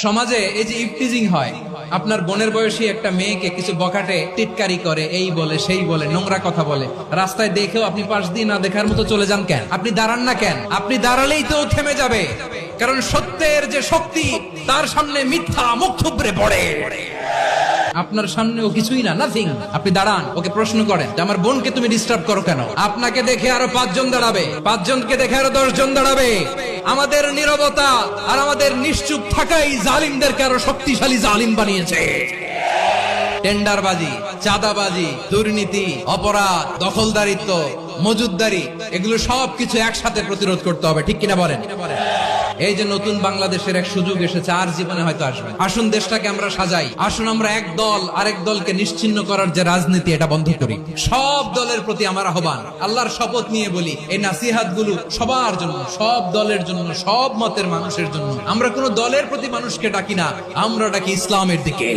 সমাজে এই যে ইফটিজিং হয়, আপনার বোনের বয়সী একটা মেয়েকে কিছু বখাটে টিটকারি করে, এই বলে সেই বলে, নোংরা কথা বলে, রাস্তায় দেখেও আপনি পাশ দিয়ে না দেখার মতো চলে যান কেন? আপনি দাঁড়ান না কেন? আপনি দাঁড়ালেই তো থেমে যাবে, কারণ সত্যের যে শক্তি তার সামনে মিথ্যা মুখ থুবড়ে পড়ে। আপনার সামনে ও কিছুই না, নাথিং। আপনি দাঁড়ান, ওকে প্রশ্ন করেন যে আমার বোনকে তুমি ডিস্টার্ব করো কেন? আপনাকে দেখে আরো 5 জন দাঁড়াবে, 5 জনকে দেখে আরো 10 জন দাঁড়াবে। আমাদের নীরবতা আর আমাদের নিশ্চুপ থাকাই জালিমদেরকে আরো শক্তিশালী জালিম বানিয়েছে। টেন্ডারবাজি, চাঁদাবাজি, দুর্নীতি, অপরাধ, দখলদারিত্ব, মজুদদারি, এগুলো সবকিছু একসাথে প্রতিরোধ করতে হবে, ঠিক কিনা বলেন? এই যে নতুন বাংলাদেশের এক সুযোগ এসেছে, আর জীবনে হয়তো আসবে। আসুন দেশটাকে আমরা সাজাই, আসুন আমরা এক দল আরেক দলকে নিশ্চিহ্ন করার যে রাজনীতি, এটা বন্ধ করি। সব দলের প্রতি আমার আহ্বান, আল্লাহর শপথ নিয়ে বলি, এই নাসিহাত গুলো সবার জন্য, সব দলের জন্য, সব মতের মানুষের জন্য। আমরা কোন দলের প্রতি মানুষকে ডাকি না, আমরা ডাকি ইসলামের দিকে।